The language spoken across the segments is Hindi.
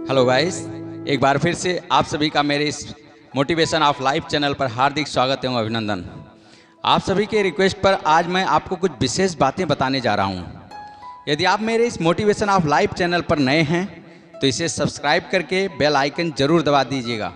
हेलो गाइस, एक बार फिर से आप सभी का मेरे इस मोटिवेशन ऑफ लाइफ चैनल पर हार्दिक स्वागत एवं अभिनंदन। आप सभी के रिक्वेस्ट पर आज मैं आपको कुछ विशेष बातें बताने जा रहा हूं। यदि आप मेरे इस मोटिवेशन ऑफ लाइफ चैनल पर नए हैं तो इसे सब्सक्राइब करके बेल आइकन जरूर दबा दीजिएगा,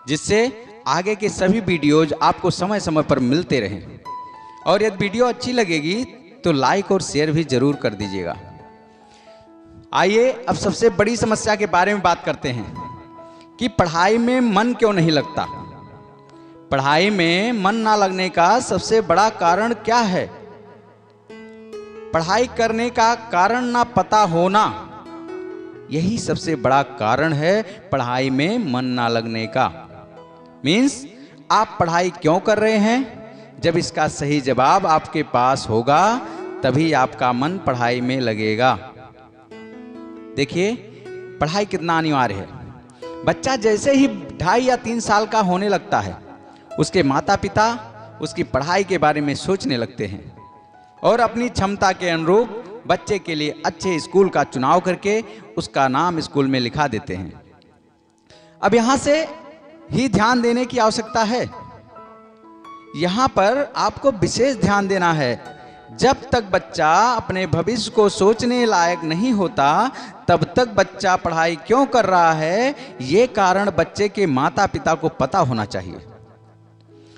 जिससे आगे के सभी वीडियोज आपको समय समय पर मिलते रहें। और यदि वीडियो अच्छी लगेगी तो लाइक और शेयर भी जरूर कर दीजिएगा। आइए अब सबसे बड़ी समस्या के बारे में बात करते हैं कि पढ़ाई में मन क्यों नहीं लगता। पढ़ाई में मन ना लगने का सबसे बड़ा कारण क्या है? पढ़ाई करने का कारण ना पता होना, यही सबसे बड़ा कारण है पढ़ाई में मन ना लगने का। मीन्स आप पढ़ाई क्यों कर रहे हैं? जब इसका सही जवाब आपके पास होगा तभी आपका मन पढ़ाई में लगेगा। देखिए, पढ़ाई कितना अनिवार्य है। बच्चा जैसे ही 2.5 या 3 साल का होने लगता है, उसके माता पिता उसकी पढ़ाई के बारे में सोचने लगते हैं और अपनी क्षमता के अनुरूप बच्चे के लिए अच्छे स्कूल का चुनाव करके उसका नाम स्कूल में लिखा देते हैं। अब यहाँ से ही ध्यान देने की आवश्यकता है। यहाँ पर आपको विशेष ध्यान देना है। जब तक बच्चा अपने भविष्य को सोचने लायक नहीं होता तब तक बच्चा पढ़ाई क्यों कर रहा है, ये कारण बच्चे के माता पिता को पता होना चाहिए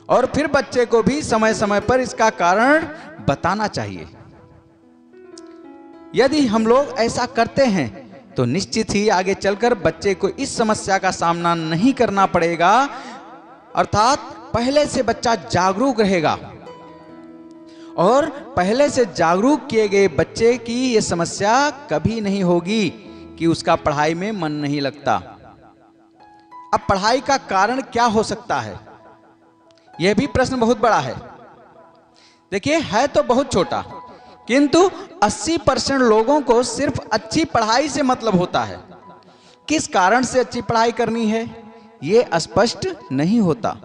और फिर बच्चे को भी समय समय पर इसका कारण बताना चाहिए। यदि हम लोग ऐसा करते हैं तो निश्चित ही आगे चलकर बच्चे को इस समस्या का सामना नहीं करना पड़ेगा। अर्थात पहले से बच्चा जागरूक रहेगा और पहले से जागरूक किए गए बच्चे की यह समस्या कभी नहीं होगी कि उसका पढ़ाई में मन नहीं लगता। अब पढ़ाई का कारण क्या हो सकता है, यह भी प्रश्न बहुत बड़ा है। देखिए, है तो बहुत छोटा, किंतु 80% लोगों को सिर्फ अच्छी पढ़ाई से मतलब होता है। किस कारण से अच्छी पढ़ाई करनी है यह स्पष्ट नहीं होता।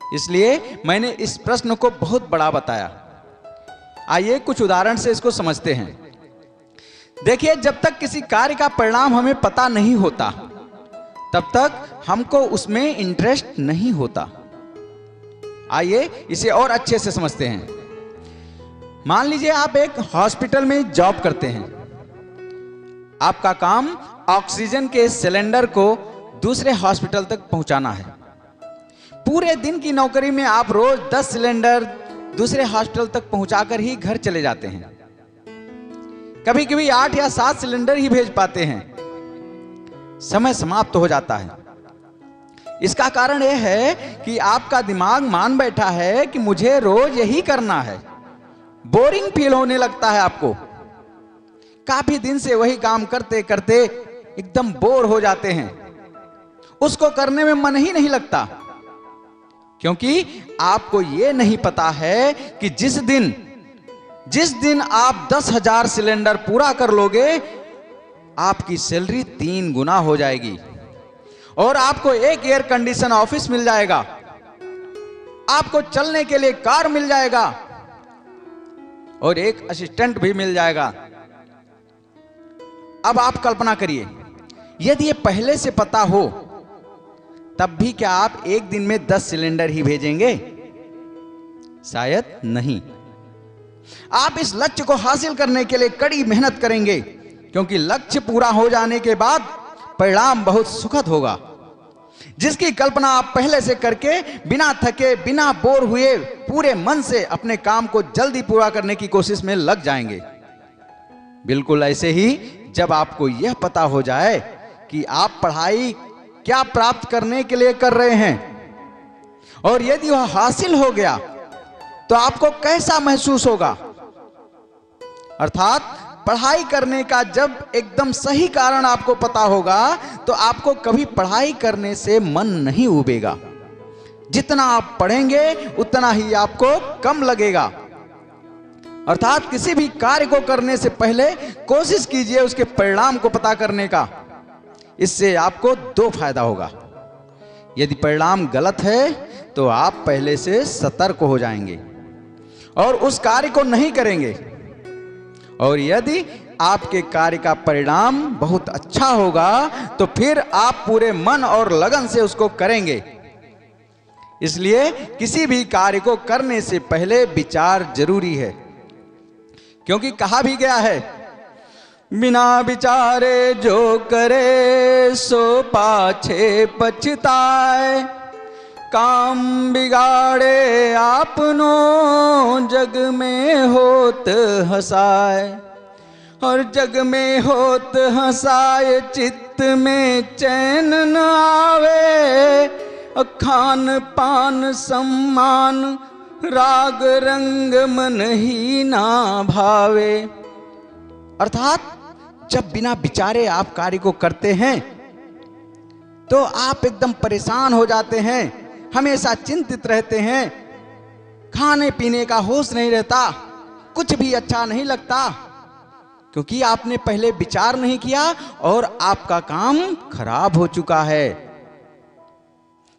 इसलिए मैंने इस प्रश्न को बहुत बड़ा बताया। आइए कुछ उदाहरण से इसको समझते हैं। देखिए, जब तक किसी कार्य का परिणाम हमें पता नहीं होता तब तक हमको उसमें इंटरेस्ट नहीं होता। आइए इसे और अच्छे से समझते हैं। मान लीजिए आप एक हॉस्पिटल में जॉब करते हैं। आपका काम ऑक्सीजन के सिलेंडर को दूसरे हॉस्पिटल तक पहुंचाना है। पूरे दिन की नौकरी में आप रोज 10 सिलेंडर दूसरे हॉस्पिटल तक पहुंचाकर ही घर चले जाते हैं। कभी कभी 8 या 7 सिलेंडर ही भेज पाते हैं। समय समाप्त हो जाता है। इसका कारण यह है कि आपका दिमाग मान बैठा है कि मुझे रोज यही करना है। बोरिंग फील होने लगता है आपको। काफी दिन से वही काम करते करते एकदम बोर हो जाते हैं। उसको करने में मन ही नहीं लगता, क्योंकि आपको यह नहीं पता है कि जिस दिन आप 10,000 सिलेंडर पूरा कर लोगे, आपकी सैलरी 3 गुना हो जाएगी और आपको एक एयर कंडीशन ऑफिस मिल जाएगा, आपको चलने के लिए कार मिल जाएगा और एक असिस्टेंट भी मिल जाएगा। अब आप कल्पना करिए, यदि ये पहले से पता हो तब भी क्या आप एक दिन में 10 सिलेंडर ही भेजेंगे? शायद नहीं। आप इस लक्ष्य को हासिल करने के लिए कड़ी मेहनत करेंगे, क्योंकि लक्ष्य पूरा हो जाने के बाद परिणाम बहुत सुखद होगा, जिसकी कल्पना आप पहले से करके बिना थके बिना बोर हुए पूरे मन से अपने काम को जल्दी पूरा करने की कोशिश में लग जाएंगे। बिल्कुल ऐसे ही जब आपको यह पता हो जाए कि आप पढ़ाई क्या प्राप्त करने के लिए कर रहे हैं और यदि वह हासिल हो गया तो आपको कैसा महसूस होगा। अर्थात पढ़ाई करने का जब एकदम सही कारण आपको पता होगा तो आपको कभी पढ़ाई करने से मन नहीं उबेगा। जितना आप पढ़ेंगे उतना ही आपको कम लगेगा। अर्थात किसी भी कार्य को करने से पहले कोशिश कीजिए उसके परिणाम को पता करने का। इससे आपको 2 फायदा होगा। यदि परिणाम गलत है तो आप पहले से सतर्क हो जाएंगे और उस कार्य को नहीं करेंगे, और यदि आपके कार्य का परिणाम बहुत अच्छा होगा, तो फिर आप पूरे मन और लगन से उसको करेंगे। इसलिए किसी भी कार्य को करने से पहले विचार जरूरी है, क्योंकि कहा भी गया है, बिना विचारे जो करे सो पाछे पछताए, काम बिगाड़े आपनो जग में होत हंसाए, और जग में होत हंसाए चित्त में चैन न आवे, खान पान सम्मान राग रंग मन ही ना भावे। अर्थात जब बिना विचारे आप कार्य को करते हैं तो आप एकदम परेशान हो जाते हैं, हमेशा चिंतित रहते हैं, खाने पीने का होश नहीं रहता, कुछ भी अच्छा नहीं लगता, क्योंकि आपने पहले विचार नहीं किया और आपका काम खराब हो चुका है।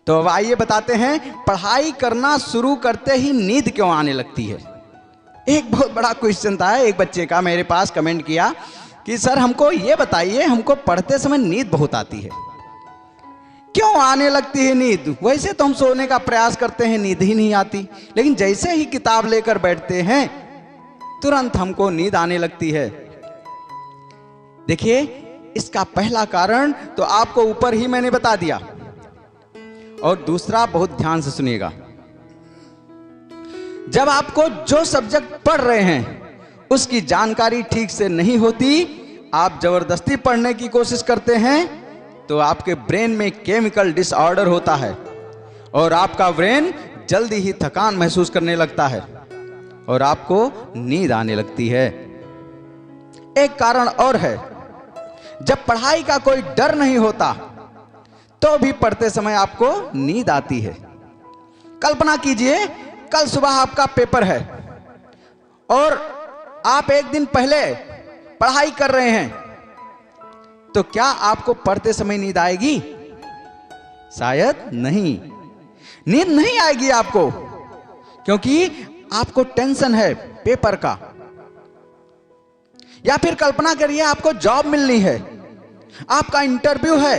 तो अब आइए बताते हैं, पढ़ाई करना शुरू करते ही नींद क्यों आने लगती है। एक बहुत बड़ा क्वेश्चन था, एक बच्चे का मेरे पास कमेंट किया कि सर हमको ये बताइए, हमको पढ़ते समय नींद बहुत आती है, क्यों आने लगती है नींद? वैसे तो हम सोने का प्रयास करते हैं, नींद ही नहीं आती, लेकिन जैसे ही किताब लेकर बैठते हैं तुरंत हमको नींद आने लगती है। देखिए, इसका पहला कारण तो आपको ऊपर ही मैंने बता दिया, और दूसरा बहुत ध्यान से सुनिएगा। जब आपको जो सब्जेक्ट पढ़ रहे हैं उसकी जानकारी ठीक से नहीं होती, आप जबरदस्ती पढ़ने की कोशिश करते हैं, तो आपके ब्रेन में केमिकल डिसऑर्डर होता है और आपका ब्रेन जल्दी ही थकान महसूस करने लगता है और आपको नींद आने लगती है। एक कारण और है, जब पढ़ाई का कोई डर नहीं होता तो भी पढ़ते समय आपको नींद आती है। कल्पना कीजिए, कल सुबह आपका पेपर है और आप एक दिन पहले पढ़ाई कर रहे हैं, तो क्या आपको पढ़ते समय नींद आएगी? शायद नहीं, नींद नहीं आएगी आपको, क्योंकि आपको टेंशन है पेपर का। या फिर कल्पना करिए, आपको जॉब मिलनी है, आपका इंटरव्यू है,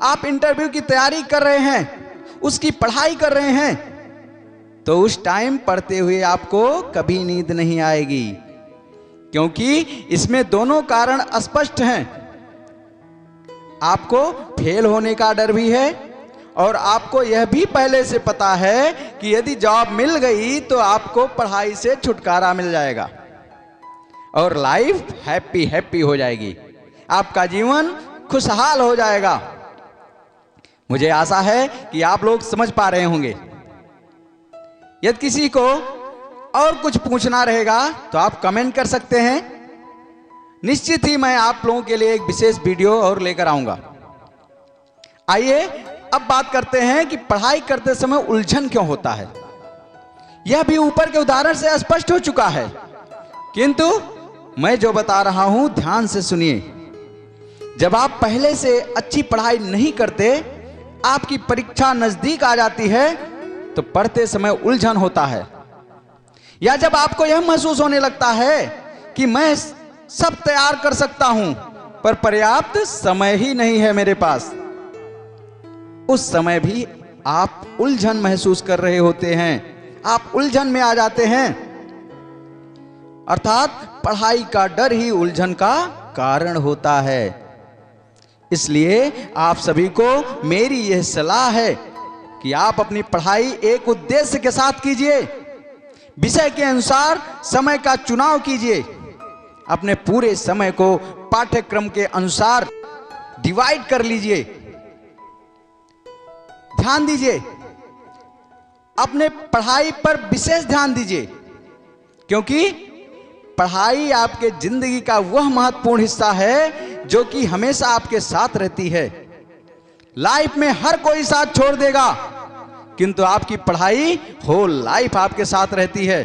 आप इंटरव्यू की तैयारी कर रहे हैं, उसकी पढ़ाई कर रहे हैं, तो उस टाइम पढ़ते हुए आपको कभी नींद नहीं आएगी, क्योंकि इसमें दोनों कारण स्पष्ट हैं। आपको फेल होने का डर भी है और आपको यह भी पहले से पता है कि यदि जॉब मिल गई तो आपको पढ़ाई से छुटकारा मिल जाएगा और लाइफ हैप्पी हैप्पी हो जाएगी, आपका जीवन खुशहाल हो जाएगा। मुझे आशा है कि आप लोग समझ पा रहे होंगे। यदि किसी को और कुछ पूछना रहेगा तो आप कमेंट कर सकते हैं, निश्चित ही मैं आप लोगों के लिए एक विशेष वीडियो और लेकर आऊंगा। आइए अब बात करते हैं कि पढ़ाई करते समय उलझन क्यों होता है। यह भी ऊपर के उदाहरण से स्पष्ट हो चुका है, किंतु मैं जो बता रहा हूं ध्यान से सुनिए। जब आप पहले से अच्छी पढ़ाई नहीं करते, आपकी परीक्षा नजदीक आ जाती है, तो पढ़ते समय उलझन होता है। या जब आपको यह महसूस होने लगता है कि मैं सब तैयार कर सकता हूं पर पर्याप्त समय ही नहीं है मेरे पास, उस समय भी आप उलझन महसूस कर रहे होते हैं, आप उलझन में आ जाते हैं। अर्थात पढ़ाई का डर ही उलझन का कारण होता है। इसलिए आप सभी को मेरी यह सलाह है कि आप अपनी पढ़ाई एक उद्देश्य के साथ कीजिए, विषय के अनुसार समय का चुनाव कीजिए, अपने पूरे समय को पाठ्यक्रम के अनुसार डिवाइड कर लीजिए। ध्यान दीजिए, अपने पढ़ाई पर विशेष ध्यान दीजिए, क्योंकि पढ़ाई आपके जिंदगी का वह महत्वपूर्ण हिस्सा है जो कि हमेशा आपके साथ रहती है। लाइफ में हर कोई साथ छोड़ देगा, किंतु आपकी पढ़ाई होल लाइफ आपके साथ रहती है।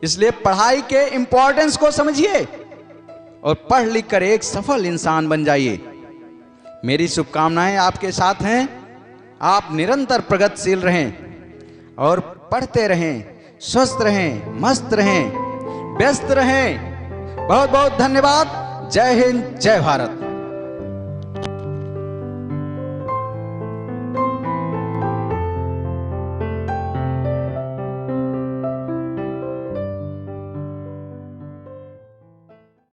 इसलिए पढ़ाई के इंपॉर्टेंस को समझिए और पढ़ लिख कर एक सफल इंसान बन जाइए। मेरी शुभकामनाएं आपके साथ हैं। आप निरंतर प्रगतिशील रहें और पढ़ते रहें, स्वस्थ रहें, मस्त रहें, व्यस्त रहें, बहुत बहुत धन्यवाद। जय हिंद, जय भारत।